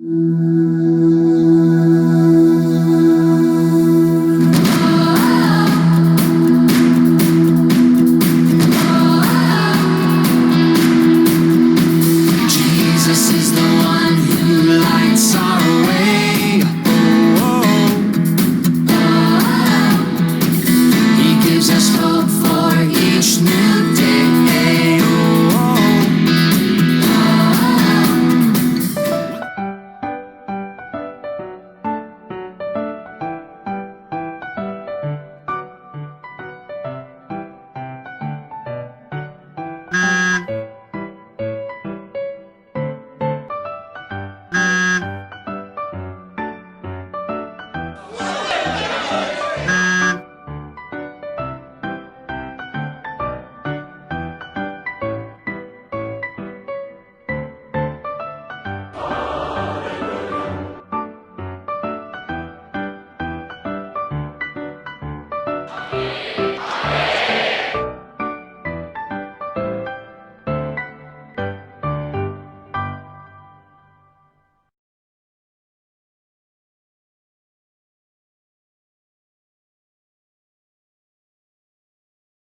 Jesus is the one who lights our way. He gives us hope for each new day.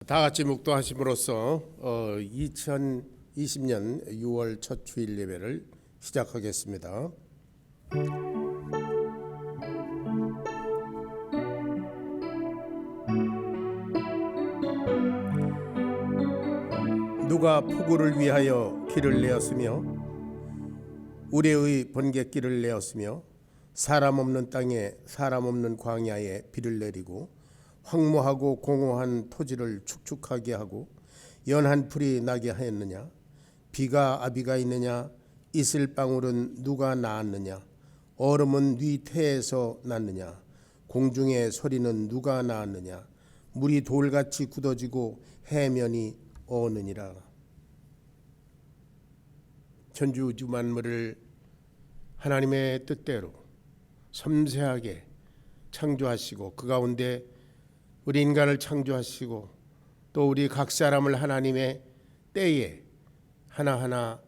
다 같이 묵도하심으로써 2020년 6월 첫 주일 예배를 시작하겠습니다. 누가 폭우를 위하여 길을 내었으며 우레의 번갯길을 내었으며 사람 없는 땅에 사람 없는 광야에 비를 내리고 황무하고 공허한 토지를 축축하게 하고 연한 풀이 나게 하였느냐? 비가 아비가 있느냐? 이슬 방울은 누가 낳았느냐? 얼음은 네 태에서 났느냐? 공중의 소리는 누가 낳았느냐? 물이 돌같이 굳어지고 해면이 어느니라. 천주우주 만물을 하나님의 뜻대로 섬세하게 창조하시고 그 가운데 우리 인간을 창조하시고 또 우리 각 사람을 하나님의 때에 하나하나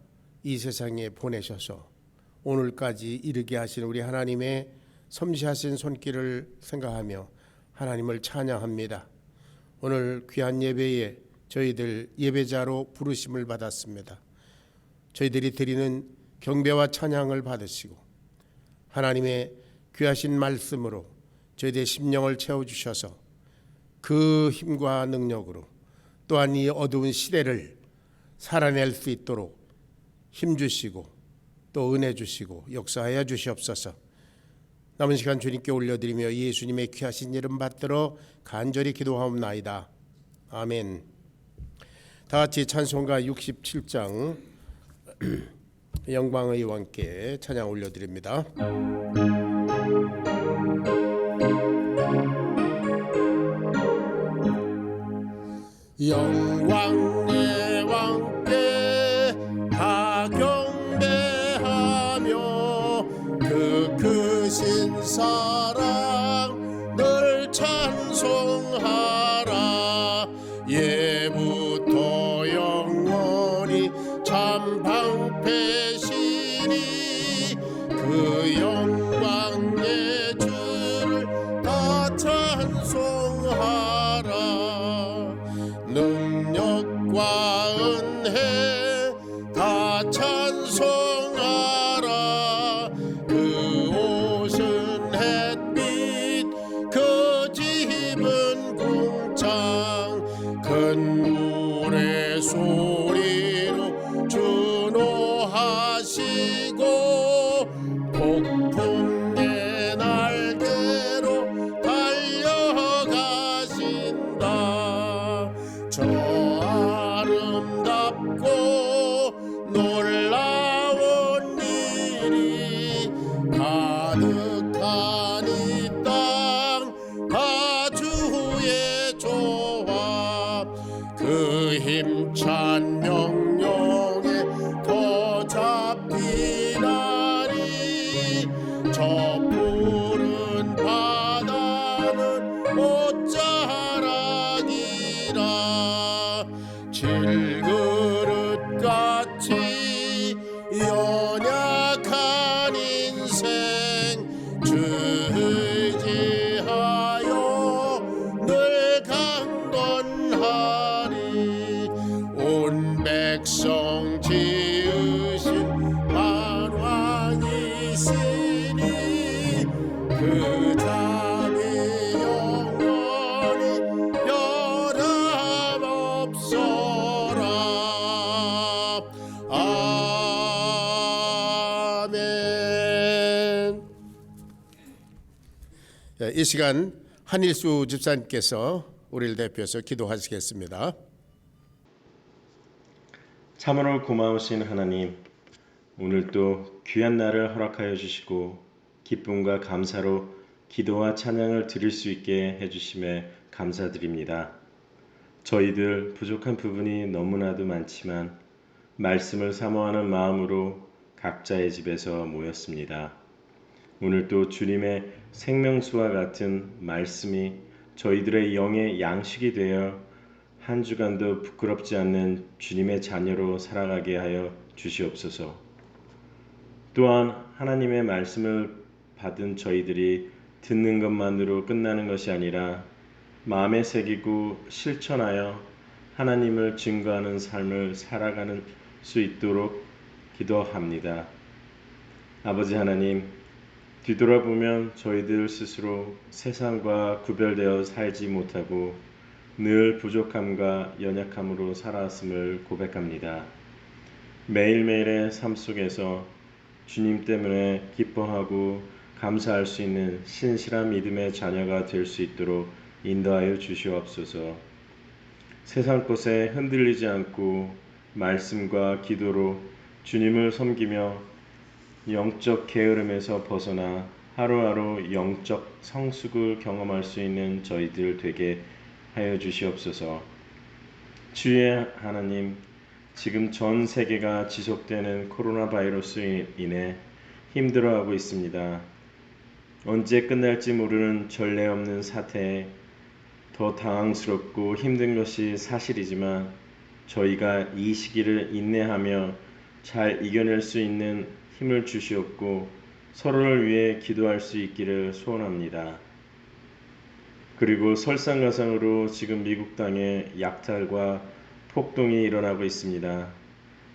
이 세상에 보내셔서 오늘까지 이르게 하신 우리 하나님의 섬세하신 손길을 생각하며 하나님을 찬양합니다. 오늘 귀한 예배에 저희들 예배자로 부르심을 받았습니다. 저희들이 드리는 경배와 찬양을 받으시고 하나님의 귀하신 말씀으로 저희들의 심령을 채워주셔서 그 힘과 능력으로 또한 이 어두운 시대를 살아낼 수 있도록 힘주시고 또 은혜 주시고 역사하여 주시옵소서. 남은 시간 주님께 올려드리며 예수님의 귀하신 이름 받들어 간절히 기도하옵나이다. 아멘. 다같이 찬송가 67장 영광의 왕께 찬양 올려드립니다. 영광의 왕께 다 경배하며 그 크신 사랑 늘 찬송하라. 예부터 영원히 참 방패시니 그 영광의 주를 다 찬송하라. 능력과 은혜 다 찬송하라. 그 옷은 햇빛 그 집은 궁창 큰 물의 소리로 준호하시고 폭풍의 날개로 달려가신다. 저 아름답고 놀라운 일이 가득한 이 땅 다 주의 조합 그 힘찬 명령에 더 잡히나니 저 푸른 바다는 옷자락이라. 질그릇같이 연약한 인생 주 의지하여 늘 강건하리. 온 백성 지으신 만왕이시니 그 자비 영원히 변함없어라. 아멘. 이 시간 한일수 집사님께서 우리를 대표해서 기도하시겠습니다. 참으로 고마우신 하나님, 오늘도 귀한 날을 허락하여 주시고 기쁨과 감사로 기도와 찬양을 드릴 수 있게 해주심에 감사드립니다. 저희들 부족한 부분이 너무나도 많지만 말씀을 사모하는 마음으로 각자의 집에서 모였습니다. 오늘도 주님의 생명수와 같은 말씀이 저희들의 영의 양식이 되어 한 주간도 부끄럽지 않는 주님의 자녀로 살아가게 하여 주시옵소서. 또한 하나님의 말씀을 받은 저희들이 듣는 것만으로 끝나는 것이 아니라 마음에 새기고 실천하여 하나님을 증거하는 삶을 살아가는 수 있도록 기도합니다. 아버지 하나님, 뒤돌아보면 저희들 스스로 세상과 구별되어 살지 못하고 늘 부족함과 연약함으로 살아왔음을 고백합니다. 매일매일의 삶 속에서 주님 때문에 기뻐하고 감사할 수 있는 신실한 믿음의 자녀가 될 수 있도록 인도하여 주시옵소서. 세상 것에 흔들리지 않고 말씀과 기도로 주님을 섬기며 영적 게으름에서 벗어나 하루하루 영적 성숙을 경험할 수 있는 저희들 되게 하여 주시옵소서. 주의 하나님, 지금 전 세계가 지속되는 코로나 바이러스로 인해 힘들어하고 있습니다. 언제 끝날지 모르는 전례 없는 사태에 더 당황스럽고 힘든 것이 사실이지만 저희가 이 시기를 인내하며 잘 이겨낼 수 있는 힘을 주시옵고 서로를 위해 기도할 수 있기를 소원합니다. 그리고 설상가상으로 지금 미국 땅에 약탈과 폭동이 일어나고 있습니다.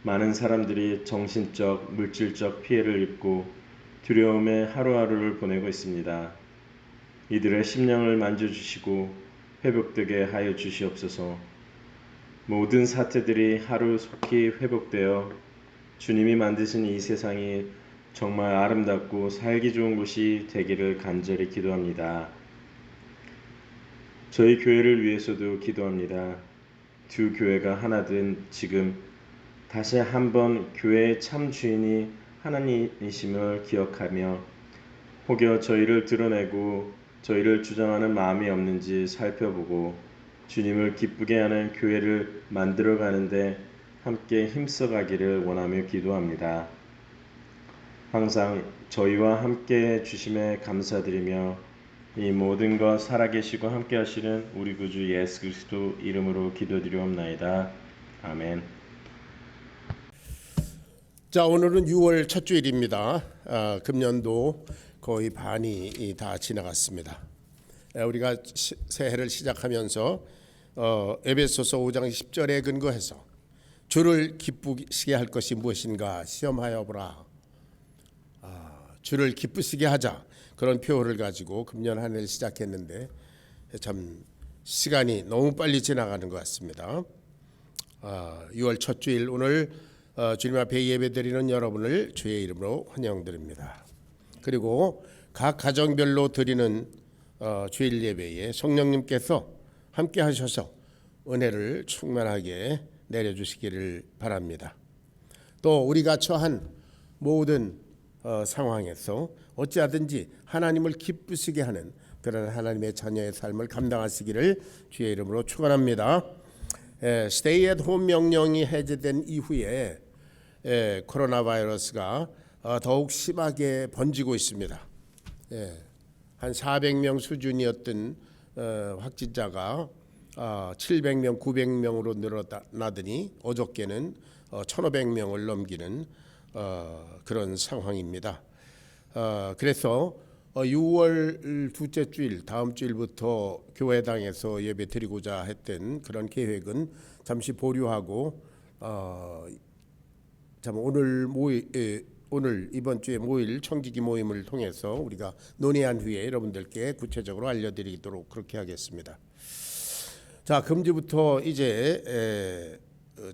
많은 사람들이 정신적, 물질적 피해를 입고 두려움에 하루하루를 보내고 있습니다. 이들의 심령을 만져주시고 회복되게 하여 주시옵소서. 모든 사태들이 하루속히 회복되어 주님이 만드신 이 세상이 정말 아름답고 살기 좋은 곳이 되기를 간절히 기도합니다. 저희 교회를 위해서도 기도합니다. 두 교회가 하나 된 지금 다시 한번 교회의 참 주인이 하나님이심을 기억하며 혹여 저희를 드러내고 저희를 주장하는 마음이 없는지 살펴보고 주님을 기쁘게 하는 교회를 만들어가는데 함께 힘써가기를 원하며 기도합니다. 항상 저희와 함께 주심에 감사드리며 이 모든 것 살아계시고 함께 하시는 우리 구주 예수 그리스도 이름으로 기도드리옵나이다. 아멘. 자, 오늘은 6월 첫 주일입니다. 금년도 거의 반이 다 지나갔습니다. 우리가 새해를 시작하면서 에베소서 5장 10절에 근거해서 주를 기쁘시게 할 것이 무엇인가 시험하여 보라. 주를 기쁘시게 하자, 그런 표어를 가지고 금년 한 해를 시작했는데 참 시간이 너무 빨리 지나가는 것 같습니다. 6월 첫 주일 오늘 주님 앞에 예배드리는 여러분을 주의 이름으로 환영드립니다. 그리고 각 가정별로 드리는 주일 예배에 성령님께서 함께 하셔서 은혜를 충만하게 내려주시기를 바랍니다. 또 우리가 처한 모든 상황에서 어찌하든지 하나님을 기쁘시게 하는 그런 하나님의 자녀의 삶을 감당하시기를 주의 이름으로 축원합니다. Stay at home 명령이 해제된 이후에 코로나 바이러스가 더욱 심하게 번지고 있습니다. 한 400명 수준이었던 확진자가 700명, 900명으로 늘어나더니 어저께는 1,500명을 넘기는 그런 상황입니다. 그래서 6월 둘째 주일 다음 주일부터 교회당에서 예배 드리고자 했던 그런 계획은 잠시 보류하고 오늘 이번 주에 모일 청지기 모임을 통해서 우리가 논의한 후에 여러분들께 구체적으로 알려드리도록 그렇게 하겠습니다. 자, 금주부터 이제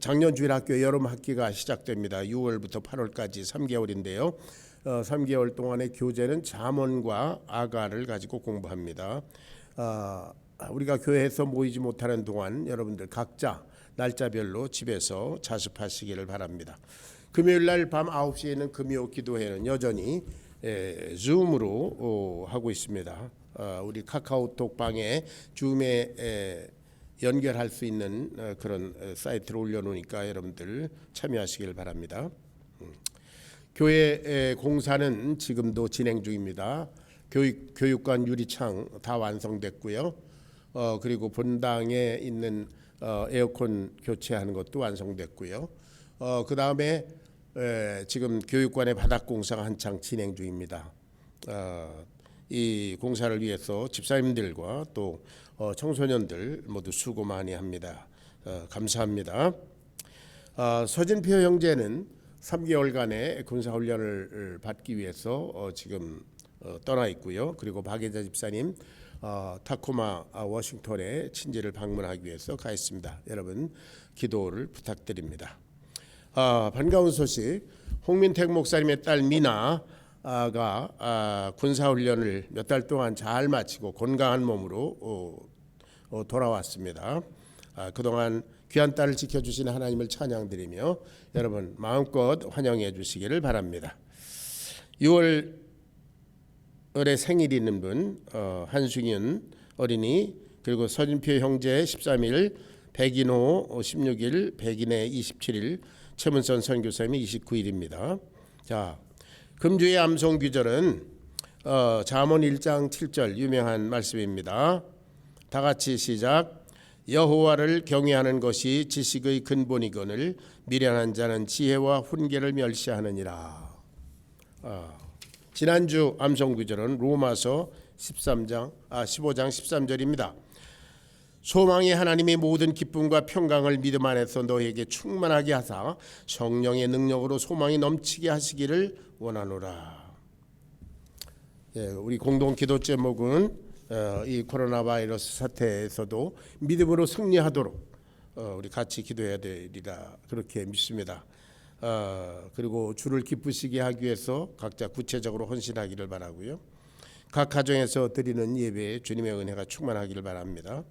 작년 주일 학교 여름 학기가 시작됩니다. 6월부터 8월까지 3개월인데요. 3개월 동안의 교재는 잠언과 아가를 가지고 공부합니다. 우리가 교회에서 모이지 못하는 동안 여러분들 각자 날짜별로 집에서 자습하시기를 바랍니다. 금요일 날 밤 9시에는 금요 기도회는 여전히 줌으로 하고 있습니다. 우리 카카오톡 방에 줌에 연결할 수 있는 그런 사이트를 올려놓으니까 여러분들 참여하시길 바랍니다. 교회 공사는 지금도 진행 중입니다. 교육관 유리창 다 완성됐고요. 그리고 본당에 있는 에어컨 교체하는 것도 완성됐고요. 그 다음에 지금 교육관의 바닥 공사가 한창 진행 중입니다. 이 공사를 위해서 집사님들과 또 청소년들 모두 수고 많이 합니다. 감사합니다. 서진표 형제는 3개월간의 군사훈련을 받기 위해서 지금 떠나 있고요. 그리고 박예자 집사님 타코마 워싱턴에 친지를 방문하기 위해서 가 있습니다. 여러분 기도를 부탁드립니다. 반가운 소식, 홍민택 목사님의 딸 미나가 군사훈련을 몇 달 동안 잘 마치고 건강한 몸으로 돌아왔습니다. 그동안 귀한 딸을 지켜주신 하나님을 찬양드리며 여러분 마음껏 환영해 주시기를 바랍니다. 6월에 생일 있는 분 한승윤 어린이, 그리고 서진표 형제 13일, 백인호 16일, 백인혜 27일, 최문선 선교사님이 29일입니다. 자, 금주의 암송 귀절은 잠언 1장 7절 유명한 말씀입니다. 다 같이 시작. 여호와를 경외하는 것이 지식의 근본이거늘 미련한 자는 지혜와 훈계를 멸시하느니라. 지난주 암송 구절은 로마서 15장 13절입니다. 소망이 하나님의 모든 기쁨과 평강을 믿음 안에서 너에게 충만하게 하사 성령의 능력으로 소망이 넘치게 하시기를 원하노라. 우리 공동 기도 제목은 이 코로나 바이러스 사태에서도 믿음으로 승리하도록 우리 같이 기도해야 되리라 그렇게 믿습니다. 그리고 주를 기쁘시게 하기 위해서 각자 구체적으로 헌신하기를 바라고요. 각 가정에서 드리는 예배에 주님의 은혜가 충만하기를 바랍니다.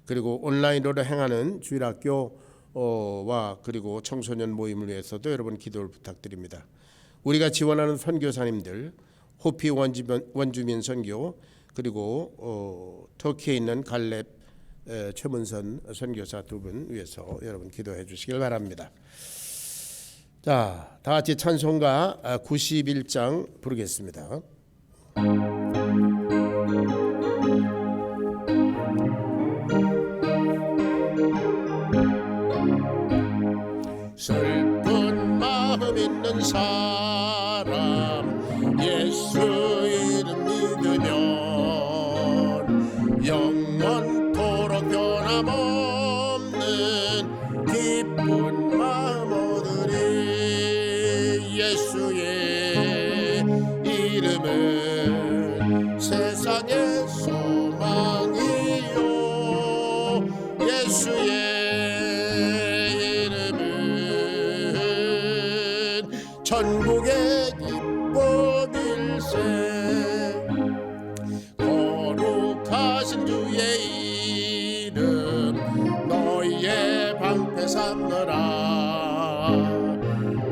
그리고 온라인으로 행하는 주일학교와 그리고 청소년 모임을 위해서도 여러분 기도를 부탁드립니다. 우리가 지원하는 선교사님들, 호피 원주민 선교, 그리고 터키에 있는 갈렙 최문선 선교사 두 분 위해서 여러분 기도해 주시길 바랍니다. 자, 다 같이 찬송가 91장 부르겠습니다. 슬픈 마음 있는 사람 예수 이름 믿으면 영원토록 변함없는 기쁜 마음 얻으리. 예수의 이름은 세상의 소망이요 예수의 천국의 기쁨일세. 거룩하신 주의 이름 너희의 방패 삼느라.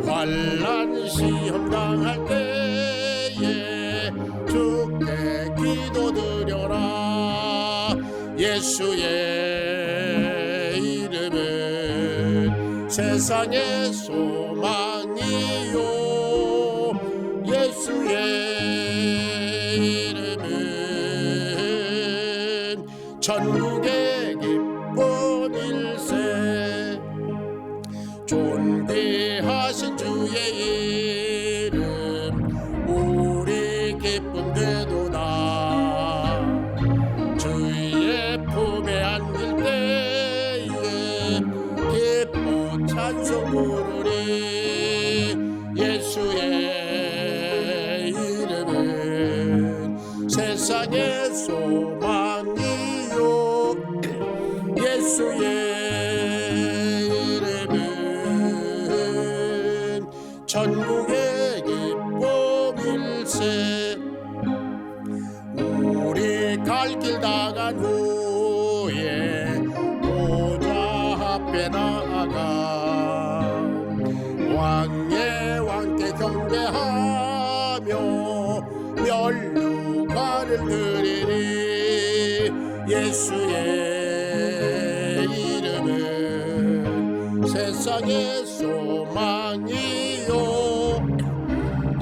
환난 시험 당할 때에 주께 기도드려라. 예수의 이름은 세상의 소망이요 예수의 이름은 천국의 기쁨일세. 존귀하신 주의 이름 우리 기쁨 되도 세상의 소망이요 예수의 이름은 천국의 기쁨일세. 우리 갈 길 다간 후에 보좌 앞에 나아가 왕의 왕께 경배하며 면류관을 드리니 예수의 이름은 세상의 소망이요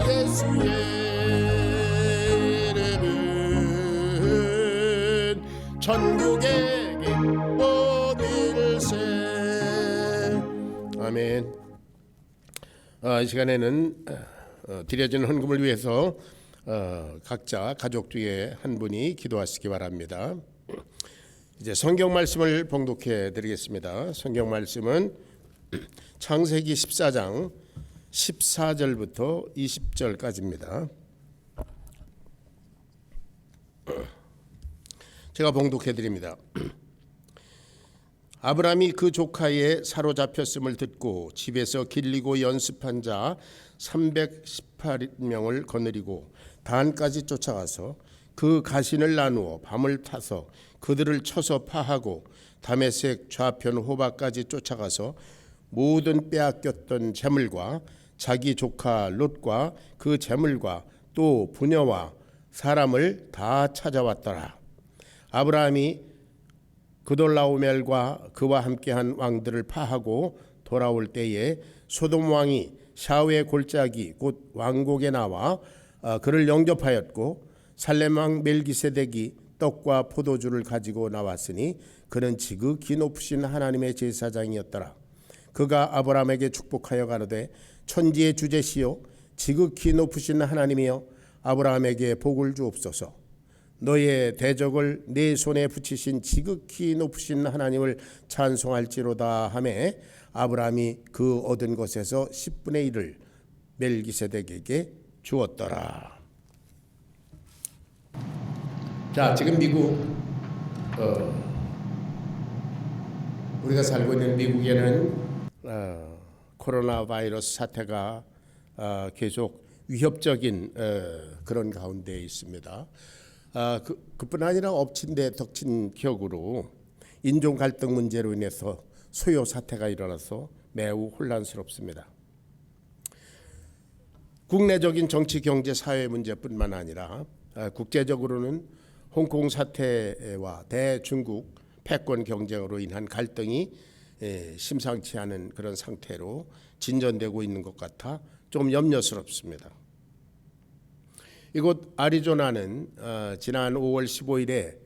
예수의 천국의 기쁨일세. 아멘. 이 시간에는 드려진 헌금을 위해서 각자 가족 중에 한 분이 기도하시기 바랍니다. 이제 성경 말씀을 봉독해 드리겠습니다. 성경 말씀은 창세기 14장 14절부터 20절까지입니다. 제가 봉독해 드립니다. 아브라함이 그 조카의 사로잡혔음을 듣고 집에서 길리고 연습한 자 318명을 거느리고 단까지 쫓아가서 그 가신을 나누어 밤을 타서 그들을 쳐서 파하고 다메섹 좌편 호바까지 쫓아가서 모든 빼앗겼던 재물과 자기 조카 롯과 그 재물과 또 부녀와 사람을 다 찾아왔더라. 아브라함이 그돌라오멜과 그와 함께한 왕들을 파하고 돌아올 때에 소돔 왕이 샤웨 골짜기 곧 왕국에 나와 그를 영접하였고 살렘 왕 멜기세덱이 떡과 포도주를 가지고 나왔으니 그는 지극히 높으신 하나님의 제사장이었더라. 그가 아브라함에게 축복하여 가로되 천지의 주제시요 지극히 높으신 하나님이여 아브라함에게 복을 주옵소서. 너의 대적을 내 손에 붙이신 지극히 높으신 하나님을 찬송할지로다 하매 아브라함이 그 얻은 것에서 10분의 1을 멜기세덱에게 주었더라. 자, 지금 미국 우리가 살고 있는 미국에는 코로나 바이러스 사태가 계속 위협적인 그런 가운데 있습니다. 그뿐 아니라 엎친 데 덮친 격으로 인종 갈등 문제로 인해서 소요 사태가 일어나서 매우 혼란스럽습니다. 국내적인 정치, 경제, 사회 문제뿐만 아니라 국제적으로는 홍콩 사태와 대중국 패권 경쟁으로 인한 갈등이 심상치 않은 그런 상태로 진전되고 있는 것 같아 좀 염려스럽습니다. 이곳 아리조나는 지난 5월 15일에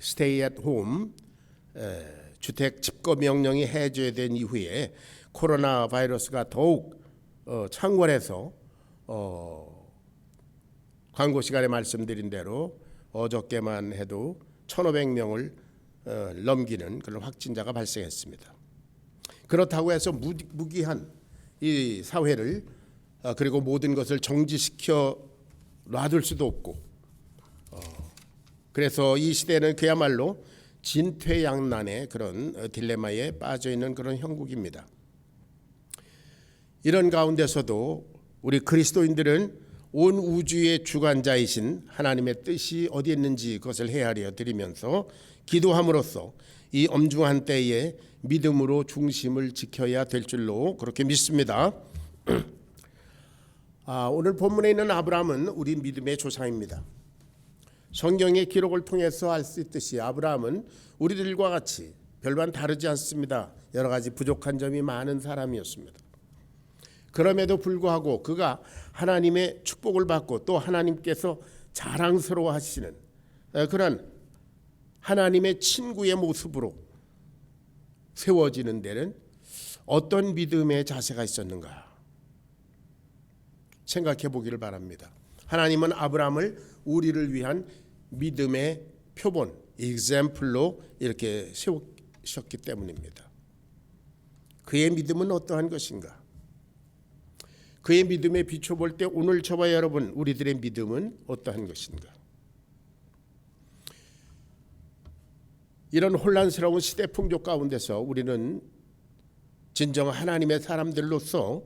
스테이 앳 홈 주택 집거 명령이 해제된 이후에 코로나 바이러스가 더욱 창궐해서 광고 시간에 말씀드린 대로 어저께만 해도 1,500명을 넘기는 그런 확진자가 발생했습니다. 그렇다고 해서 무기한 이 사회를 그리고 모든 것을 정지시켜 놔둘 수도 없고 그래서 이 시대는 그야말로 진퇴양난의 그런 딜레마에 빠져 있는 그런 형국입니다. 이런 가운데서도 우리 그리스도인들은 온 우주의 주관자이신 하나님의 뜻이 어디 있는지 그것을 헤아려 드리면서 기도함으로써 이 엄중한 때에 믿음으로 중심을 지켜야 될 줄로 그렇게 믿습니다. 오늘 본문에 있는 아브라함은 우리 믿음의 조상입니다. 성경의 기록을 통해서 알 수 있듯이 아브라함은 우리들과 같이 별반 다르지 않습니다. 여러 가지 부족한 점이 많은 사람이었습니다. 그럼에도 불구하고 그가 하나님의 축복을 받고 또 하나님께서 자랑스러워하시는 그런 하나님의 친구의 모습으로 세워지는 데는 어떤 믿음의 자세가 있었는가 생각해 보기를 바랍니다. 하나님은 아브라함을 우리를 위한 믿음의 표본, example로 이렇게 세우셨기 때문입니다. 그의 믿음은 어떠한 것인가? 그의 믿음에 비춰볼 때 오늘 저와 여러분 우리들의 믿음은 어떠한 것인가? 이런 혼란스러운 시대 풍조 가운데서 우리는 진정 하나님의 사람들로서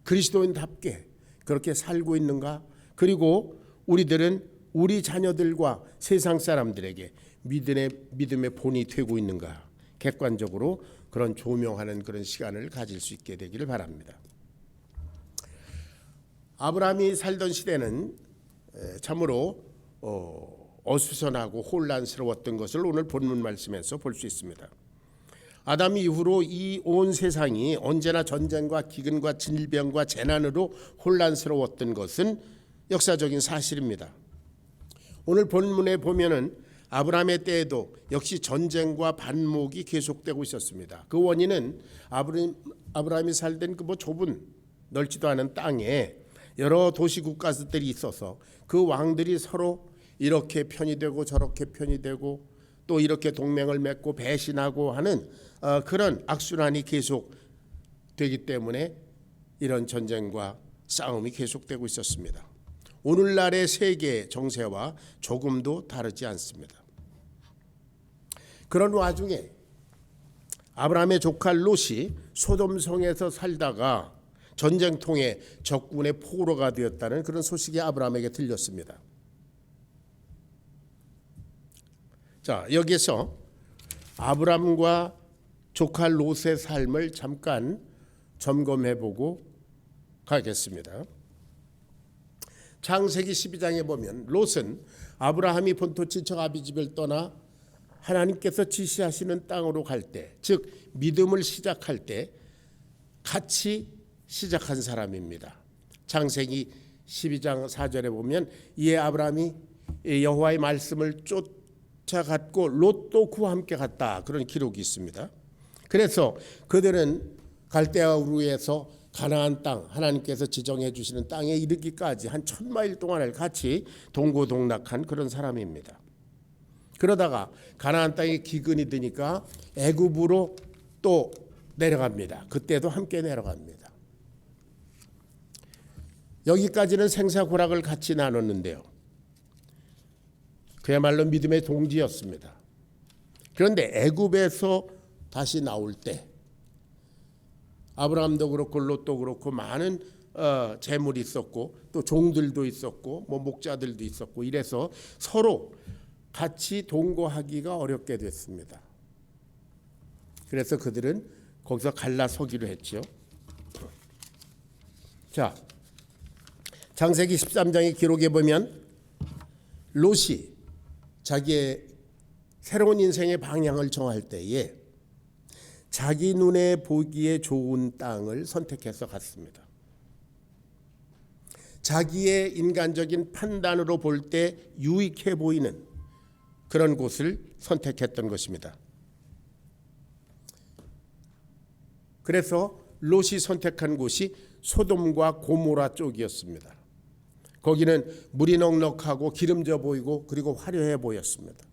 그리스도인답게 그렇게 살고 있는가? 그리고 우리들은 우리 자녀들과 세상 사람들에게 믿음의 본이 되고 있는가? 객관적으로 그런 조명하는 그런 시간을 가질 수 있게 되기를 바랍니다. 아브라함이 살던 시대는 참으로 어수선하고 혼란스러웠던 것을 오늘 본문 말씀에서 볼 수 있습니다. 아담 이후로 이 온 세상이 언제나 전쟁과 기근과 질병과 재난으로 혼란스러웠던 것은 역사적인 사실입니다. 오늘 본문에 보면은 아브라함의 때에도 역시 전쟁과 반목이 계속되고 있었습니다. 그 원인은 아브라함이 살던 그 좁은 넓지도 않은 땅에 여러 도시 국가들이 있어서 그 왕들이 서로 이렇게 편이 되고 저렇게 편이 되고 또 이렇게 동맹을 맺고 배신하고 하는 그런 악순환이 계속되기 때문에 이런 전쟁과 싸움이 계속되고 있었습니다. 오늘날의 세계 정세와 조금도 다르지 않습니다. 그런 와중에 아브라함의 조카 롯이 소돔성에서 살다가 전쟁통에 적군의 포로가 되었다는 그런 소식이 아브라함에게 들렸습니다. 자, 여기서 아브라함과 조카 롯의 삶을 잠깐 점검해보고 가겠습니다. 창세기 12장에 보면 롯은 아브라함이 본토 친척 아비집을 떠나 하나님께서 지시하시는 땅으로 갈 때, 즉 믿음을 시작할 때 같이 시작한 사람입니다. 창세기 12장 4절에 보면 이에 아브라함이 여호와의 말씀을 쫓아갔고 롯도 그와 함께 갔다, 그런 기록이 있습니다. 그래서 그들은 갈대아 우르에서 가나안 땅, 하나님께서 지정해 주시는 땅에 이르기까지 한 1000마일 동안을 같이 동고동락한 그런 사람입니다. 그러다가 가나안 땅에 기근이 드니까 애굽으로 또 내려갑니다. 그때도 함께 내려갑니다. 여기까지는 생사고락을 같이 나눴는데요. 그야말로 믿음의 동지였습니다. 그런데 애굽에서 다시 나올 때 아브라함도 그렇고 롯도 그렇고 많은 재물이 있었고 또 종들도 있었고 목자들도 있었고 이래서 서로 같이 동거하기가 어렵게 됐습니다. 그래서 그들은 거기서 갈라서기로 했죠. 자, 창세기 13장의 기록에 보면 롯이 자기의 새로운 인생의 방향을 정할 때에 자기 눈에 보기에 좋은 땅을 선택해서 갔습니다. 자기의 인간적인 판단으로 볼 때 유익해 보이는 그런 곳을 선택했던 것입니다. 그래서 롯이 선택한 곳이 소돔과 고모라 쪽이었습니다. 거기는 물이 넉넉하고 기름져 보이고 그리고 화려해 보였습니다.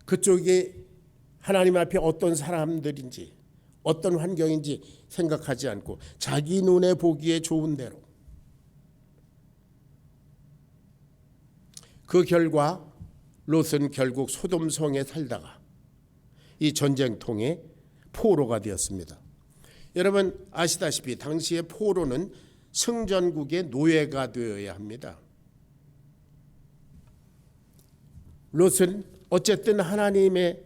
그쪽이 하나님 앞에 어떤 사람들인지 어떤 환경인지 생각하지 않고 자기 눈에 보기에 좋은 대로, 그 결과 롯은 결국 소돔성에 살다가 이 전쟁통에 포로가 되었습니다. 여러분 아시다시피 당시의 포로는 승전국의 노예가 되어야 합니다. 롯은 어쨌든 하나님의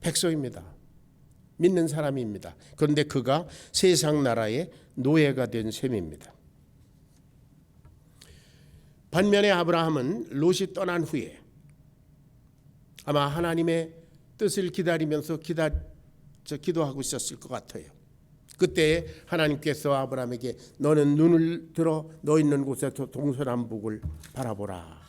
백성입니다. 믿는 사람입니다. 그런데 그가 세상 나라의 노예가 된 셈입니다. 반면에 아브라함은 롯이 떠난 후에 아마 하나님의 뜻을 기다리면서 기도하고 있었을 것 같아요. 그때 하나님께서 아브라함에게 너는 눈을 들어 너 있는 곳에서 동서남북을 바라보라.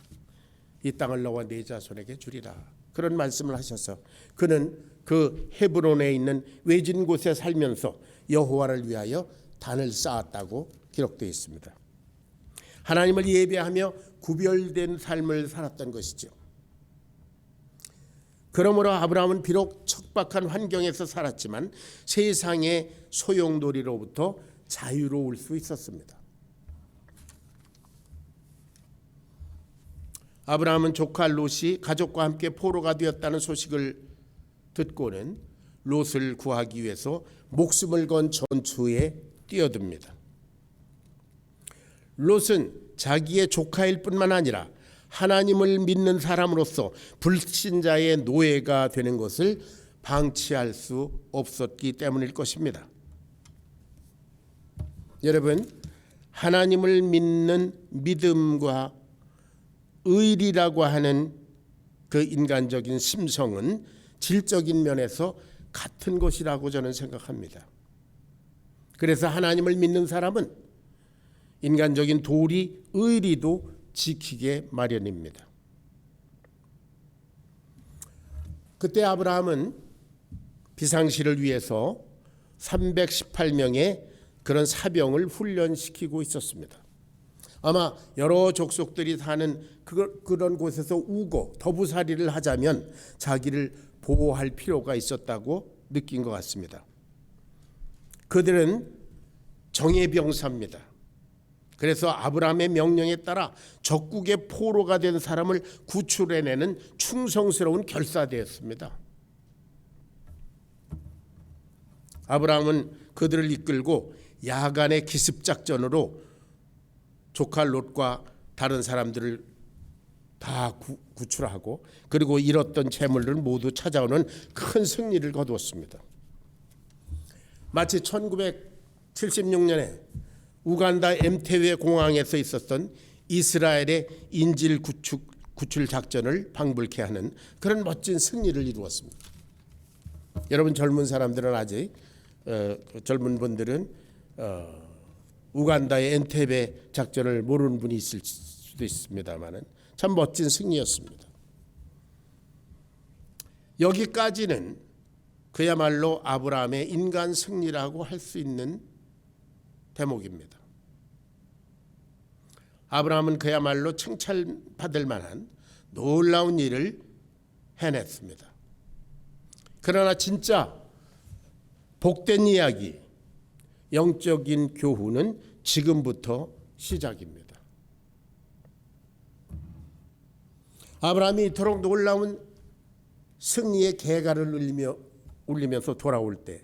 이 땅을 너와 네 자손에게 주리라. 그런 말씀을 하셔서 그는 그 헤브론에 있는 외진 곳에 살면서 여호와를 위하여 단을 쌓았다고 기록되어 있습니다. 하나님을 예배하며 구별된 삶을 살았던 것이죠. 그러므로 아브라함은 비록 척박한 환경에서 살았지만 세상의 소용돌이로부터 자유로울 수 있었습니다. 아브라함은 조카 롯이 가족과 함께 포로가 되었다는 소식을 듣고는 롯을 구하기 위해서 목숨을 건 전투에 뛰어듭니다. 롯은 자기의 조카일 뿐만 아니라 하나님을 믿는 사람으로서 불신자의 노예가 되는 것을 방치할 수 없었기 때문일 것입니다. 여러분, 하나님을 믿는 믿음과 의리라고 하는 그 인간적인 심성은 질적인 면에서 같은 것이라고 저는 생각합니다. 그래서 하나님을 믿는 사람은 인간적인 도리, 의리도 지키게 마련입니다. 그때 아브라함은 비상시를 위해서 318명의 그런 사병을 훈련시키고 있었습니다. 아마 여러 족속들이 사는 그런 곳에서 우고 더부살이를 하자면 자기를 보호할 필요가 있었다고 느낀 것 같습니다. 그들은 정예병사입니다. 그래서 아브라함의 명령에 따라 적국의 포로가 된 사람을 구출해내는 충성스러운 결사대였습니다. 아브라함은 그들을 이끌고 야간의 기습작전으로 조카 롯과 다른 사람들을 다 구출하고 그리고 잃었던 재물을 모두 찾아오는 큰 승리를 거두었습니다. 마치 1976년에 우간다 엠테베 공항에서 있었던 이스라엘의 인질 구출 작전을 방불케 하는 그런 멋진 승리를 이루었습니다. 여러분 젊은 사람들은 아직 젊은 분들은 우간다의 엔테베 작전을 모르는 분이 있을 수도 있습니다만은 참 멋진 승리였습니다. 여기까지는 그야말로 아브라함의 인간 승리라고 할 수 있는 대목입니다. 아브라함은 그야말로 칭찬받을 만한 놀라운 일을 해냈습니다. 그러나 진짜 복된 이야기, 영적인 교훈은 지금부터 시작입니다. 아브라함이 이토록 놀라운 승리의 개가를 울리면서 돌아올 때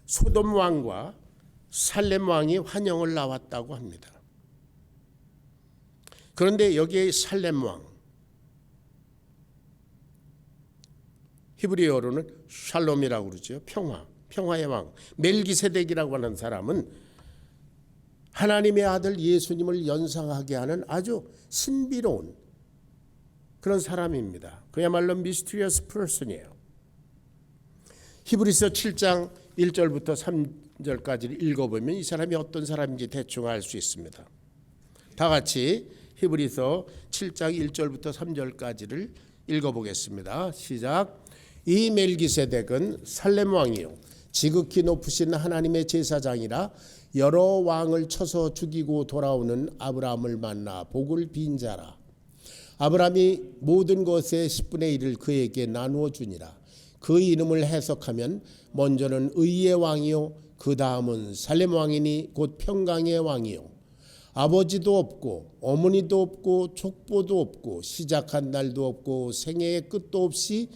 소돔 왕과 살렘 왕이 환영을 나왔다고 합니다. 그런데 여기에 살렘 왕, 히브리어로는 샬롬이라고 그러죠. 평화의 왕, 멜기세덱이라고 하는 사람은 하나님의 아들 예수님을 연상하게 하는 아주 신비로운 그런 사람입니다. 그야말로 미스티리어스 퍼슨이에요. 히브리서 7장 1절부터 3절까지를 읽어보면 이 사람이 어떤 사람인지 대충 알 수 있습니다. 다 같이 히브리서 7장 1절부터 3절까지를 읽어보겠습니다. 시작. 이 멜기세덱은 살렘 왕이요 지극히 높으신 하나님의 제사장이라 여러 왕을 쳐서 죽이고 돌아오는 아브라함을 만나 복을 빈 자라. 아브라함이 모든 것의 10분의 1을 그에게 나누어 주니라. 그 이름을 해석하면 먼저는 의의 왕이요 그 다음은 살렘 왕이니 곧 평강의 왕이요 아버지도 없고 어머니도 없고 족보도 없고 시작한 날도 없고 생애의 끝도 없이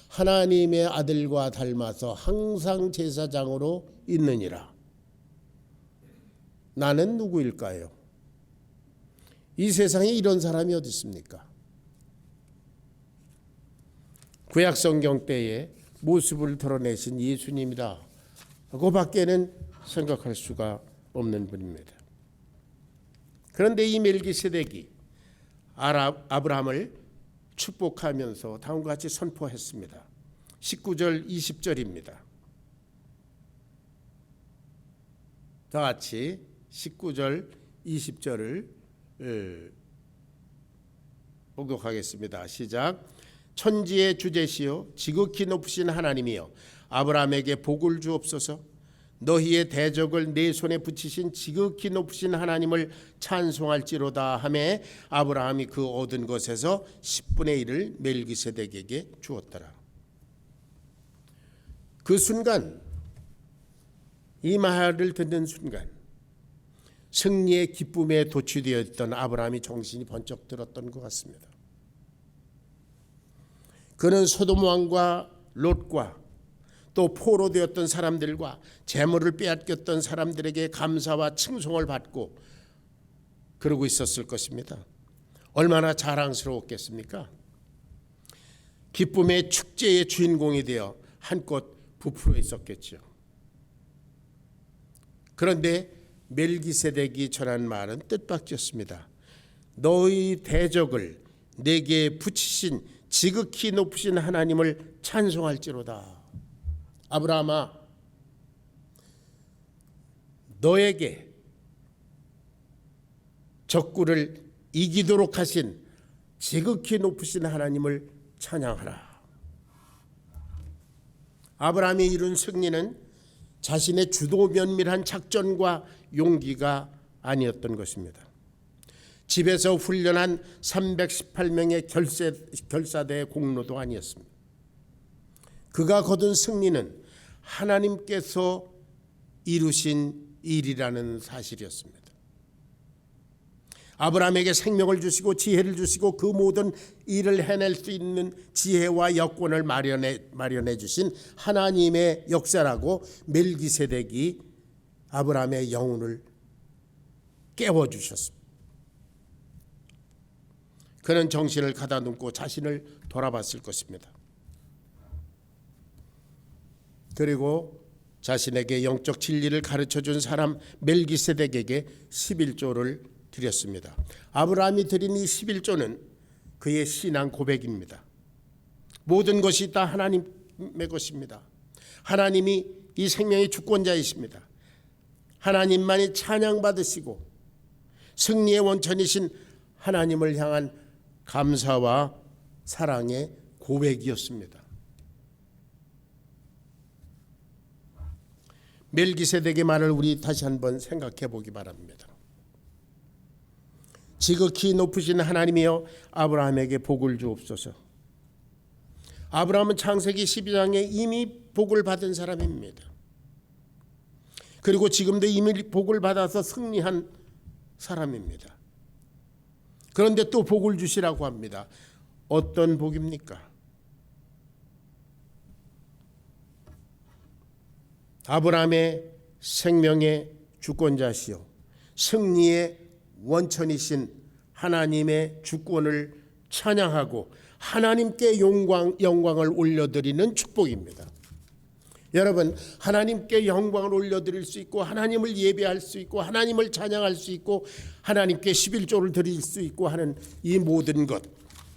하나님의 아들과 닮아서 항상 제사장으로 있느니라. 나는 누구일까요? 이 세상에 이런 사람이 어디 있습니까? 구약 성경 때의 모습을 드러내신 예수님이다. 그거밖에는 생각할 수가 없는 분입니다. 그런데 이 멜기세덱이 아브라함을 축복하면서 다음과 같이 선포했습니다. 19절 20절입니다. 다 같이 19절 20절을 봉독하겠습니다. 시작. 천지의 주제시요 지극히 높으신 하나님이여 아브라함에게 복을 주옵소서. 너희의 대적을 내 손에 붙이신 지극히 높으신 하나님을 찬송할지로다 하매 아브라함이 그 얻은 것에서 10분의 1을 멜기세덱에게 주었더라. 그 순간 이 말을 듣는 순간 승리의 기쁨에 도취되어 있던 아브라함이 정신이 번쩍 들었던 것 같습니다. 그는 소돔 왕과 롯과 또 포로되었던 사람들과 재물을 빼앗겼던 사람들에게 감사와 칭송을 받고 그러고 있었을 것입니다. 얼마나 자랑스러웠겠습니까? 기쁨의 축제의 주인공이 되어 한껏 부풀어 있었겠죠. 그런데 멜기세덱이 전한 말은 뜻밖이었습니다. 너희 대적을 내게 붙이신 지극히 높으신 하나님을 찬송할지로다. 아브라함아, 너에게 적군을 이기도록 하신 지극히 높으신 하나님을 찬양하라. 아브라함이 이룬 승리는 자신의 주도 면밀한 작전과 용기가 아니었던 것입니다. 집에서 훈련한 318명의 결사대의 공로도 아니었습니다. 그가 거둔 승리는 하나님께서 이루신 일이라는 사실이었습니다. 아브라함에게 생명을 주시고 지혜를 주시고 그 모든 일을 해낼 수 있는 지혜와 여건을 마련해 주신 하나님의 역사라고 멜기세덱이 아브라함의 영혼을 깨워주셨습니다. 그는 정신을 가다듬고 자신을 돌아봤을 것입니다. 그리고 자신에게 영적 진리를 가르쳐준 사람 멜기세덱에게 11조를 드렸습니다. 아브라함이 드린 이 11조는 그의 신앙 고백입니다. 모든 것이 다 하나님의 것입니다. 하나님이 이 생명의 주권자이십니다. 하나님만이 찬양받으시고 승리의 원천이신 하나님을 향한 감사와 사랑의 고백이었습니다. 멜기세덱의 말을 우리 다시 한번 생각해 보기 바랍니다. 지극히 높으신 하나님이여 아브라함에게 복을 주옵소서. 아브라함은 창세기 12장에 이미 복을 받은 사람입니다. 그리고 지금도 이미 복을 받아서 승리한 사람입니다. 그런데 또 복을 주시라고 합니다. 어떤 복입니까? 아브라함의 생명의 주권자시요 승리의 원천이신 하나님의 주권을 찬양하고 하나님께 영광을 올려드리는 축복입니다. 여러분, 하나님께 영광을 올려드릴 수 있고 하나님을 예배할 수 있고 하나님을 찬양할 수 있고 하나님께 11조를 드릴 수 있고 하는 이 모든 것,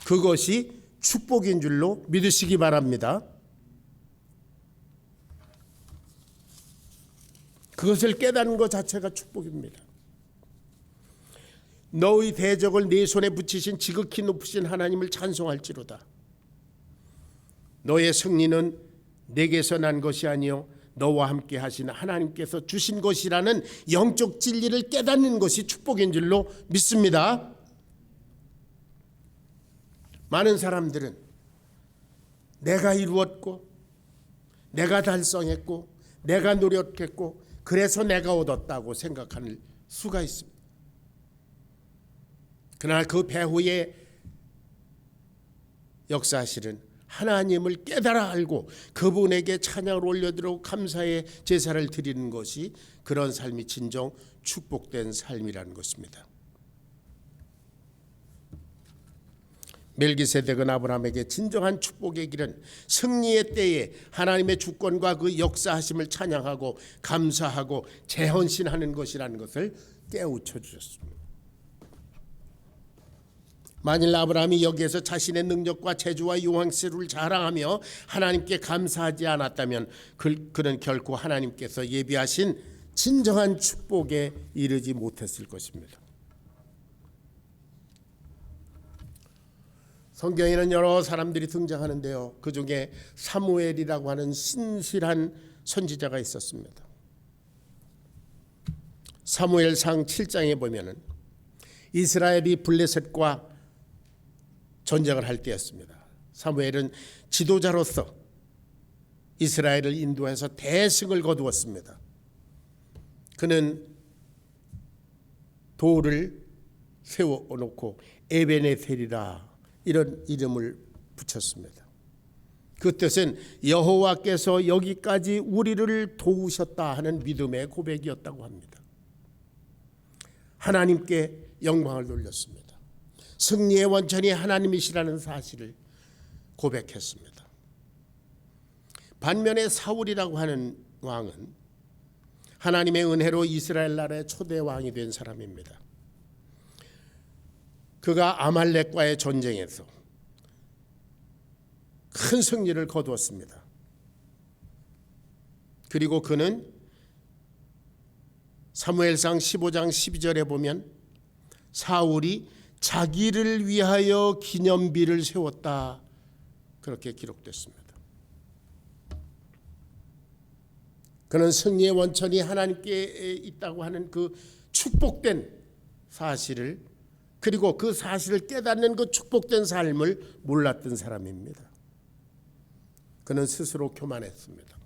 그것이 축복인 줄로 믿으시기 바랍니다. 그것을 깨닫는 것 자체가 축복입니다. 너희 대적을 네 손에 붙이신 지극히 높으신 하나님을 찬송할지로다. 너의 승리는 내게서 난 것이 아니요 너와 함께 하신 하나님께서 주신 것이라는 영적 진리를 깨닫는 것이 축복인 줄로 믿습니다. 많은 사람들은 내가 이루었고 내가 달성했고 내가 노력했고 그래서 내가 얻었다고 생각할 수가 있습니다. 그러나 그 배후의 역사실은 하나님을 깨달아 알고 그분에게 찬양을 올려드리고 감사의 제사를 드리는 것이 그런 삶이 진정 축복된 삶이라는 것입니다. 멜기세덱은 아브라함에게 진정한 축복의 길은 승리의 때에 하나님의 주권과 그 역사하심을 찬양하고 감사하고 재헌신하는 것이라는 것을 깨우쳐 주셨습니다. 만일 아브라함이 여기에서 자신의 능력과 재주와 용왕스를 자랑하며 하나님께 감사하지 않았다면 그는 결코 하나님께서 예비하신 진정한 축복에 이르지 못했을 것입니다. 성경에는 여러 사람들이 등장하는데요. 그 중에 사무엘이라고 하는 신실한 선지자가 있었습니다. 사무엘상 7장에 보면은 이스라엘이 블레셋과 전쟁을 할 때였습니다. 사무엘은 지도자로서 이스라엘을 인도해서 대승을 거두었습니다. 그는 돌을 세워놓고 에베네셀이라 이런 이름을 붙였습니다. 그 뜻은 여호와께서 여기까지 우리를 도우셨다 하는 믿음의 고백이었다고 합니다. 하나님께 영광을 돌렸습니다. 승리의 원천이 하나님이시라는 사실을 고백했습니다. 반면에 사울이라고 하는 왕은 하나님의 은혜로 이스라엘 나라의 초대 왕이 된 사람입니다. 그가 아말렉과의 전쟁에서 큰 승리를 거두었습니다. 그리고 그는 사무엘상 15장 12절에 보면 사울이 자기를 위하여 기념비를 세웠다 그렇게 기록됐습니다. 그는 승리의 원천이 하나님께 있다고 하는 그 축복된 사실을, 그리고 그 사실을 깨닫는 그 축복된 삶을 몰랐던 사람입니다. 그는 스스로 교만했습니다.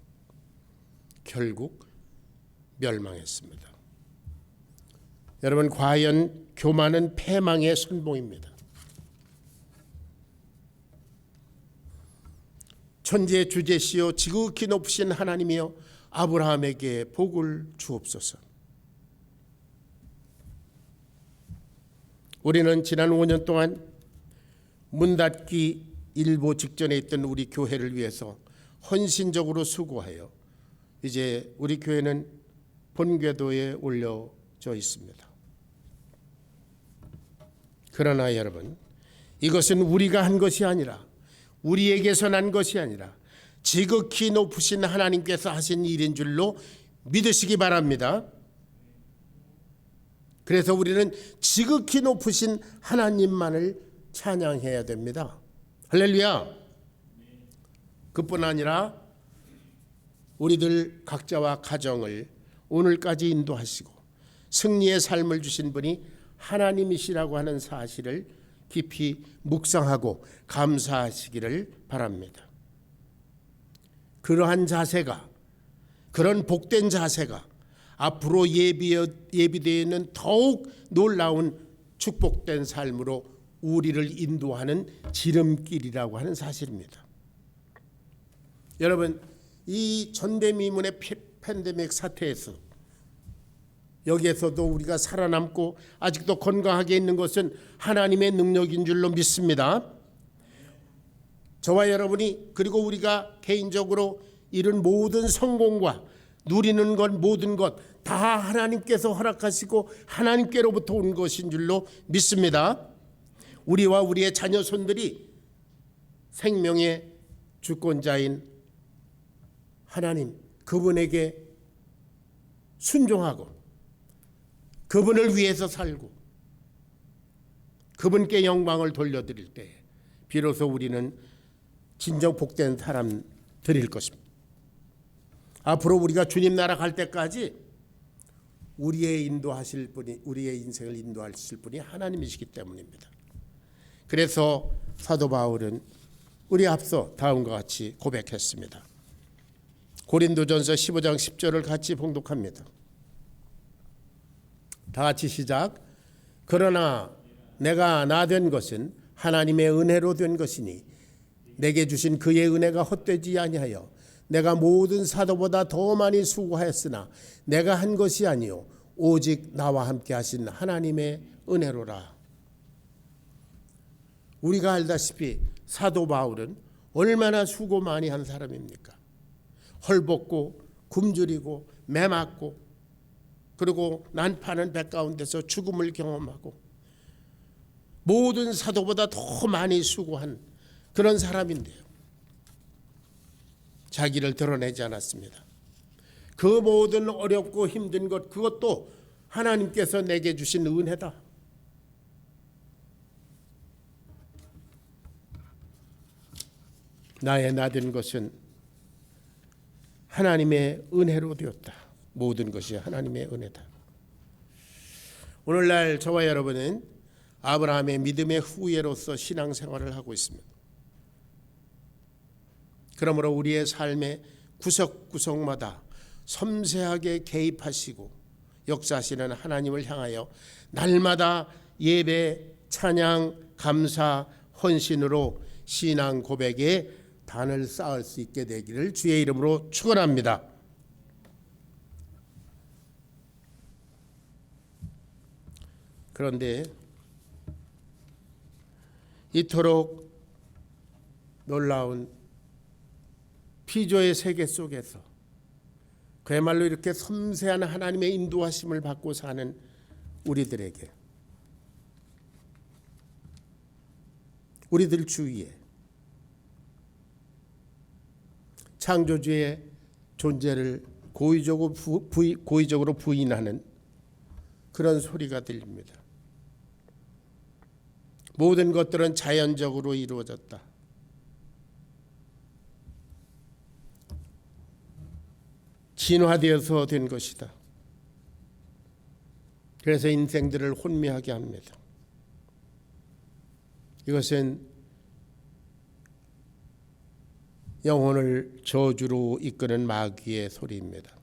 결국 멸망했습니다. 여러분, 과연 교만은 패망의 선봉입니다. 천지의 주제시요 지극히 높으신 하나님이여 아브라함에게 복을 주옵소서. 우리는 지난 5년 동안 문 닫기 일보 직전에 있던 우리 교회를 위해서 헌신적으로 수고하여 이제 우리 교회는 본궤도에 올려져 있습니다. 그러나 여러분, 이것은 우리가 한 것이 아니라, 우리에게서 난 것이 아니라 지극히 높으신 하나님께서 하신 일인 줄로 믿으시기 바랍니다. 그래서 우리는 지극히 높으신 하나님만을 찬양해야 됩니다. 할렐루야. 그뿐 아니라 우리들 각자와 가정을 오늘까지 인도하시고 승리의 삶을 주신 분이 하나님이시라고 하는 사실을 깊이 묵상하고 감사하시기를 바랍니다. 그러한 자세가, 그런 복된 자세가 앞으로 예비되어 있는 더욱 놀라운 축복된 삶으로 우리를 인도하는 지름길이라고 하는 사실입니다. 여러분, 이 전대미문의 팬데믹 사태에서 여기에서도 우리가 살아남고 아직도 건강하게 있는 것은 하나님의 능력인 줄로 믿습니다. 저와 여러분이, 그리고 우리가 개인적으로 이룬 모든 성공과 누리는 것, 모든 것 다 하나님께서 허락하시고 하나님께로부터 온 것인 줄로 믿습니다. 우리와 우리의 자녀 손들이 생명의 주권자인 하나님, 그분에게 순종하고 그분을 위해서 살고 그분께 영광을 돌려드릴 때 비로소 우리는 진정 복된 사람들일 것입니다. 앞으로 우리가 주님 나라 갈 때까지 우리의 인도하실 분이, 우리의 인생을 인도하실 분이 하나님이시기 때문입니다. 그래서 사도 바울은 우리 앞서 다음과 같이 고백했습니다. 고린도전서 15장 10절을 같이 봉독합니다. 다 같이 시작. 그러나 내가 나 된 것은 하나님의 은혜로 된 것이니 내게 주신 그의 은혜가 헛되지 아니하여 내가 모든 사도보다 더 많이 수고하였으나 내가 한 것이 아니요 오직 나와 함께 하신 하나님의 은혜로라. 우리가 알다시피 사도 바울은 얼마나 수고 많이 한 사람입니까? 헐벗고 굶주리고 매 맞고 그리고 난파는 배 가운데서 죽음을 경험하고 모든 사도보다 더 많이 수고한 그런 사람인데요. 자기를 드러내지 않았습니다. 그 모든 어렵고 힘든 것, 그것도 하나님께서 내게 주신 은혜다. 나의 나된 것은 하나님의 은혜로 되었다. 모든 것이 하나님의 은혜다. 오늘날 저와 여러분은 아브라함의 믿음의 후예로서 신앙생활을 하고 있습니다. 그러므로 우리의 삶의 구석구석마다 섬세하게 개입하시고 역사하시는 하나님을 향하여 날마다 예배, 찬양, 감사, 헌신으로 신앙 고백에 단을 쌓을 수 있게 되기를 주의 이름으로 축원합니다. 그런데 이토록 놀라운 피조의 세계 속에서 그야말로 이렇게 섬세한 하나님의 인도하심을 받고 사는 우리들에게, 우리들 주위에 창조주의 존재를 고의적으로 부인하는 그런 소리가 들립니다. 모든 것들은 자연적으로 이루어졌다. 진화되어서 된 것이다. 그래서 인생들을 혼미하게 합니다. 이것은 영혼을 저주로 이끄는 마귀의 소리입니다.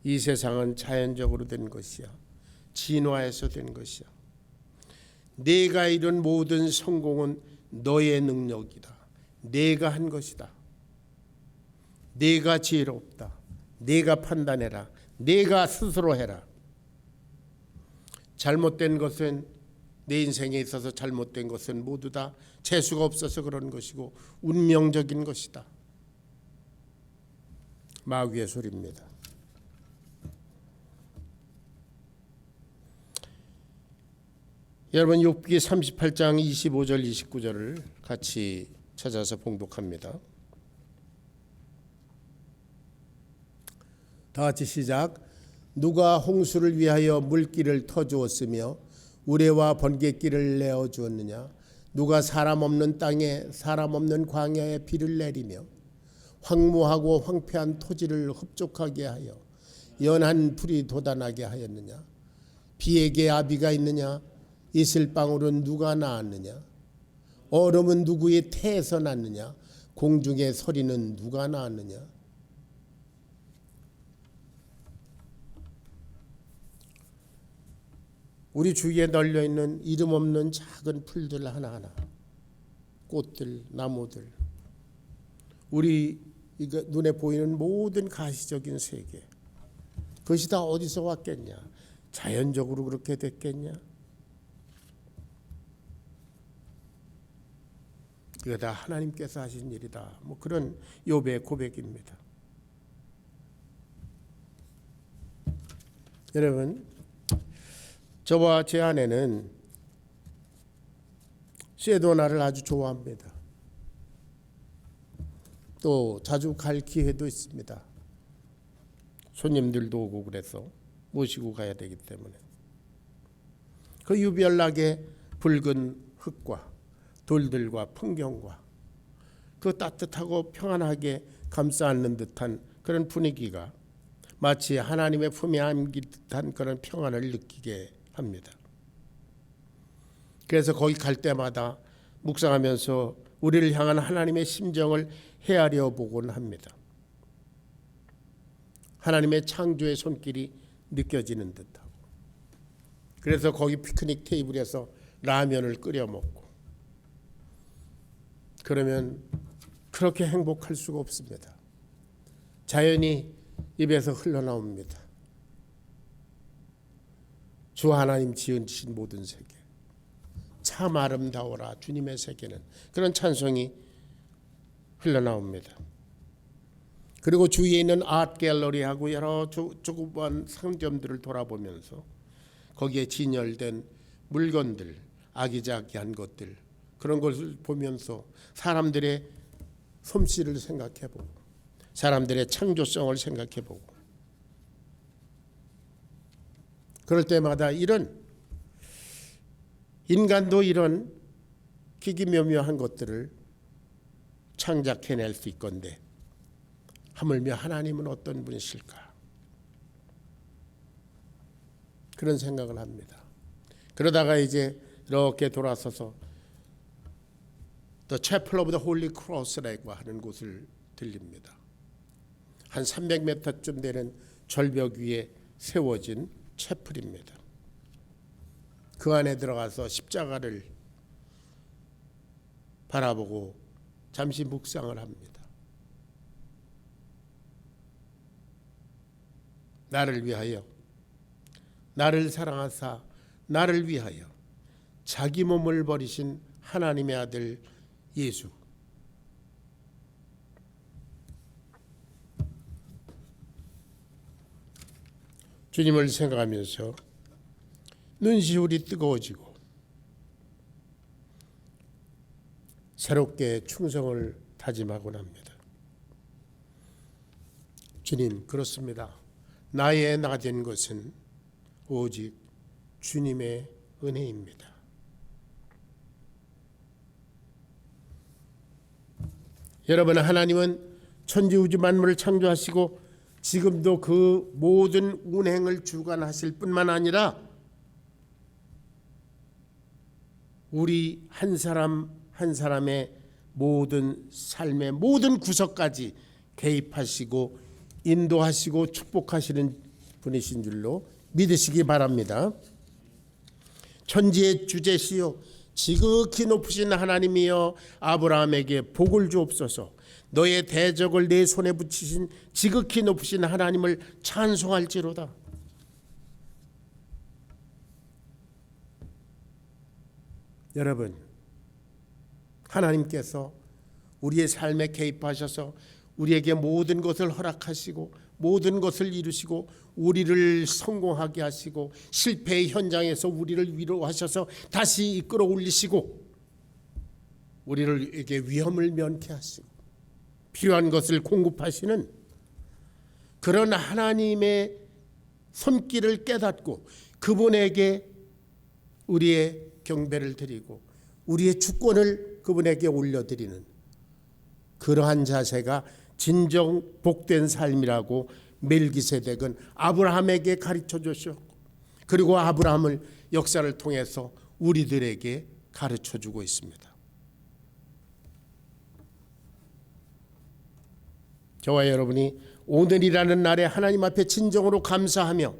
이 세상은 자연적으로 된 것이야. 진화해서 된 것이야. 내가 이룬 모든 성공은 너의 능력이다. 내가 한 것이다. 내가 지혜롭다. 내가 판단해라. 내가 스스로 해라. 잘못된 것은, 내 인생에 있어서 잘못된 것은 모두 다 재수가 없어서 그런 것이고 운명적인 것이다. 마귀의 소리입니다. 여러분, 욥기 38장 25절 29절을 같이 찾아서 봉독합니다. 다 같이 시작. 누가 홍수를 위하여 물길을 터주었으며 우레와 번갯길을 내어주었느냐. 누가 사람 없는 땅에 사람 없는 광야에 비를 내리며 황무하고 황폐한 토지를 흡족하게 하여 연한 풀이 돋아나게 하였느냐. 비에게 아비가 있느냐. 이슬방울은 누가 낳았느냐. 얼음은 누구의 태에서 났느냐. 공중의 서리는 누가 낳았느냐. 우리 주위에 널려있는 이름 없는 작은 풀들 하나하나, 꽃들, 나무들, 우리 눈에 보이는 모든 가시적인 세계, 그것이 다 어디서 왔겠냐? 자연적으로 그렇게 됐겠냐? 이거 다 하나님께서 하신 일이다. 뭐 그런 욥의 고백입니다. 여러분, 저와 제 아내는 쉐도나를 아주 좋아합니다. 또 자주 갈 기회도 있습니다. 손님들도 오고 그래서 모시고 가야 되기 때문에 그 유별나게 붉은 흙과 돌들과 풍경과 그 따뜻하고 평안하게 감싸 안는 듯한 그런 분위기가 마치 하나님의 품에 안긴 듯한 그런 평안을 느끼게 합니다. 그래서 거기 갈 때마다 묵상하면서 우리를 향한 하나님의 심정을 헤아려 보곤 합니다. 하나님의 창조의 손길이 느껴지는 듯하고, 그래서 거기 피크닉 테이블에서 라면을 끓여 먹고, 그러면 그렇게 행복할 수가 없습니다. 자연히 입에서 흘러나옵니다. 주 하나님 지으신 모든 세계, 참 아름다워라 주님의 세계는, 그런 찬송이 흘러나옵니다. 그리고 주위에 있는 아트 갤러리하고 여러 조그만 상점들을 돌아보면서 거기에 진열된 물건들, 아기자기한 것들, 그런 것을 보면서 사람들의 솜씨를 생각해보고 사람들의 창조성을 생각해보고, 그럴 때마다 이런 인간도 이런 기기묘묘한 것들을 창작해낼 수 있건데 하물며 하나님은 어떤 분이실까, 그런 생각을 합니다. 그러다가 이제 이렇게 돌아서서 The Chapel of the Holy Cross라고 하는 곳을 들립니다. 한 300m쯤 되는 절벽 위에 세워진 채플입니다. 그 안에 들어가서 십자가를 바라보고 잠시 묵상을 합니다. 나를 위하여, 나를 사랑하사 나를 위하여 자기 몸을 버리신 하나님의 아들 예수, 주님을 생각하면서 눈시울이 뜨거워지고 새롭게 충성을 다짐하곤 합니다. 주님, 그렇습니다. 나의 나된 것은 오직 주님의 은혜입니다. 여러분, 하나님은 천지우주 만물을 창조하시고 지금도 그 모든 운행을 주관하실 뿐만 아니라 우리 한 사람 한 사람의 모든 삶의 모든 구석까지 개입하시고 인도하시고 축복하시는 분이신 줄로 믿으시기 바랍니다. 천지의 주제시요 지극히 높으신 하나님이여 아브라함에게 복을 주옵소서. 너의 대적을 내 손에 붙이신 지극히 높으신 하나님을 찬송할지로다. 여러분, 하나님께서 우리의 삶에 개입하셔서 우리에게 모든 것을 허락하시고 모든 것을 이루시고 우리를 성공하게 하시고 실패의 현장에서 우리를 위로하셔서 다시 이끌어 올리시고 우리에게 위험을 면케 하시고 필요한 것을 공급하시는 그런 하나님의 손길을 깨닫고 그분에게 우리의 경배를 드리고 우리의 주권을 그분에게 올려드리는 그러한 자세가 진정 복된 삶이라고 멜기세덱은 아브라함에게 가르쳐 주셨고 그리고 아브라함을 역사를 통해서 우리들에게 가르쳐 주고 있습니다. 저와 여러분이 오늘이라는 날에 하나님 앞에 진정으로 감사하며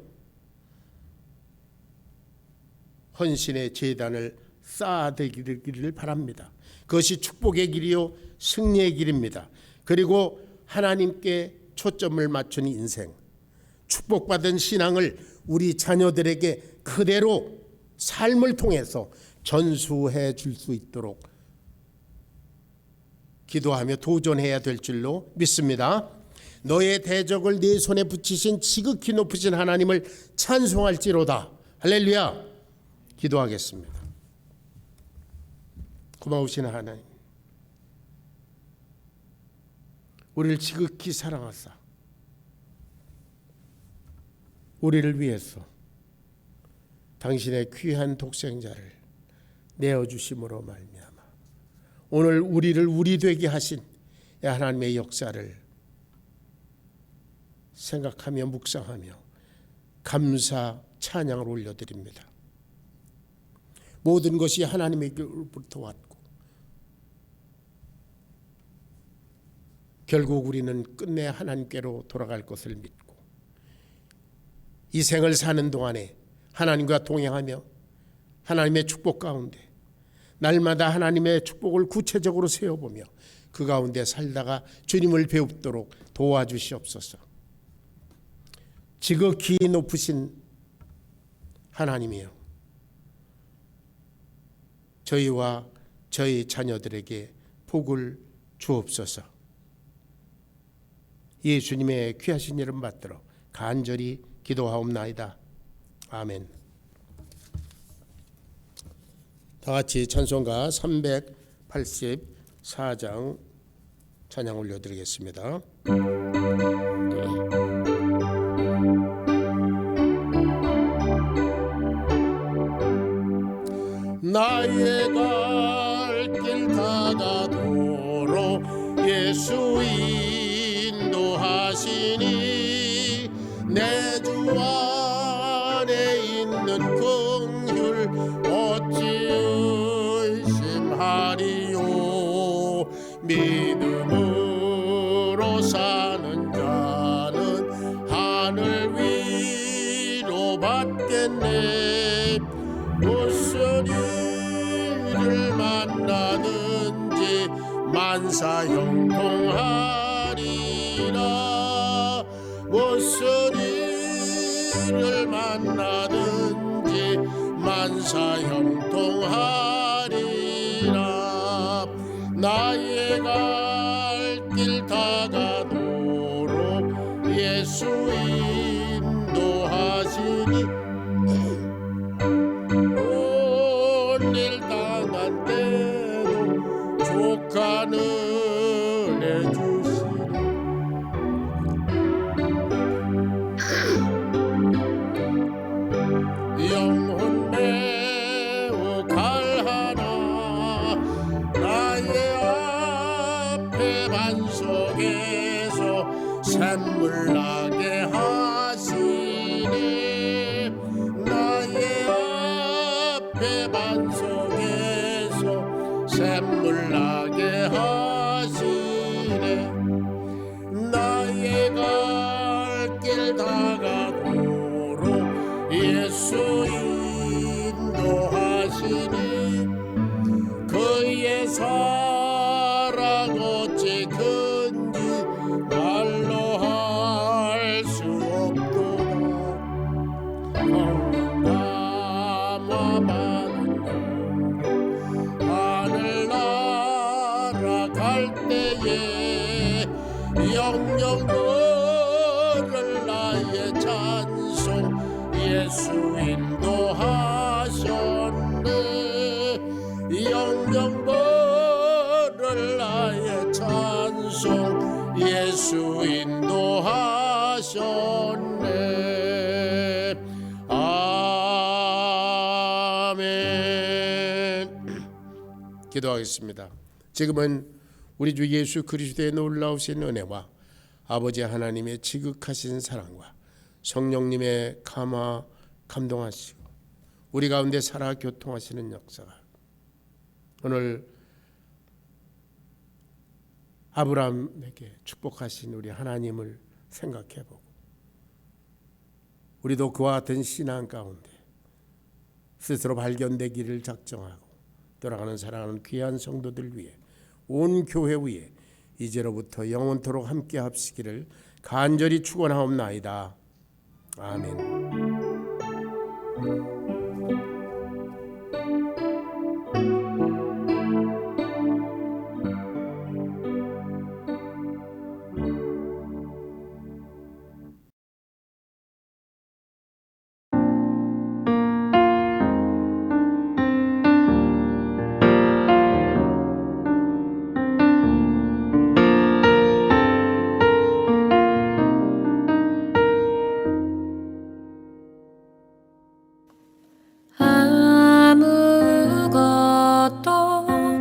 헌신의 제단을 쌓아드리기를 바랍니다. 그것이 축복의 길이요 승리의 길입니다. 그리고 하나님께 초점을 맞춘 인생, 축복받은 신앙을 우리 자녀들에게 그대로 삶을 통해서 전수해 줄 수 있도록 기도하며 도전해야 될 줄로 믿습니다. 너의 대적을 네 손에 붙이신 지극히 높으신 하나님을 찬송할지로다. 할렐루야. 기도하겠습니다. 고마우신 하나님, 우리를 지극히 사랑하사 우리를 위해서 당신의 귀한 독생자를 내어주심으로 말미암아 오늘 우리를 우리 되게 하신 하나님의 역사를 생각하며 묵상하며 감사 찬양을 올려드립니다. 모든 것이 하나님에게로부터 왔고 결국 우리는 끝내 하나님께로 돌아갈 것을 믿고 이 생을 사는 동안에 하나님과 동행하며 하나님의 축복 가운데 날마다 하나님의 축복을 구체적으로 세워보며 그 가운데 살다가 주님을 배우도록 도와주시옵소서. 지극히 높으신 하나님이여, 저희와 저희 자녀들에게 복을 주옵소서. 예수님의 귀하신 이름 받들어 간절히 기도하옵나이다. 아멘. 다 같이 찬송가 384장 찬양 올려드리겠습니다. 나의 갈 길 다가도록 예수 인도하시니 내 주 안에 있는 긍휼 어찌 의심하리요. 믿음으로 사는 자는 하늘 받겠네. 무슨 일을 만나든지 만사 형통하리라. 무슨 일을 만나든지 만사 형통하리라. 나의 갈 길 다가도록 예수 인도하시니 온 일 당한 때도 족한 은혜 주시니 영혼 매우 갈하나 나의 앞에 반석에서 샘물 나게 하시네. 나의 앞에 반석에서 샘물 나게 하시네. 나의 갈 길 다가도록 예수 인도하시니 그의 사랑 어찌 큰지 말로 할 수 없도다. 감화 많은 하늘나라 갈 때에 영영 너를 나의 찬송 예수 인도하셨네. 영영 너를 나의 찬송 예수 인도하셨네. 아멘. 기도하겠습니다. 지금은 우리 주 예수 그리스도의 놀라우신 은혜와 아버지 하나님의 지극하신 사랑과 성령님의 감화 감동하시고 우리 가운데 살아 교통하시는 역사가 오늘 아브라함에게 축복하신 우리 하나님을 생각해보고 우리도 그와 같은 신앙 가운데 스스로 발견되기를 작정하고 돌아가는 사랑하는 귀한 성도들 위해 온 교회 위에 이제로부터 영원토록 함께 합시기를 간절히 축원하옵나이다. 아멘.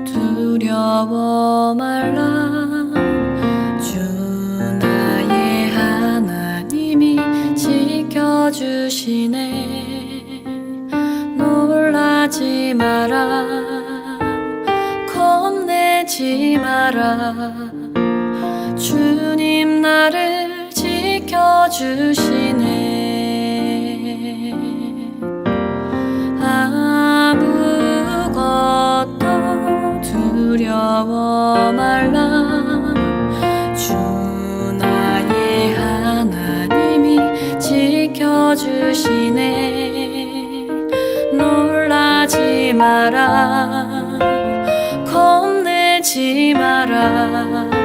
두려워 말라. 주 나의 하나님이 지켜주시네. 놀라지 마라. 겁내지 마라. 주님 나를 지켜주시네. 두려워 말라. 주 나의 하나님이 지켜주시네. 놀라지 마라. 겁내지 마라.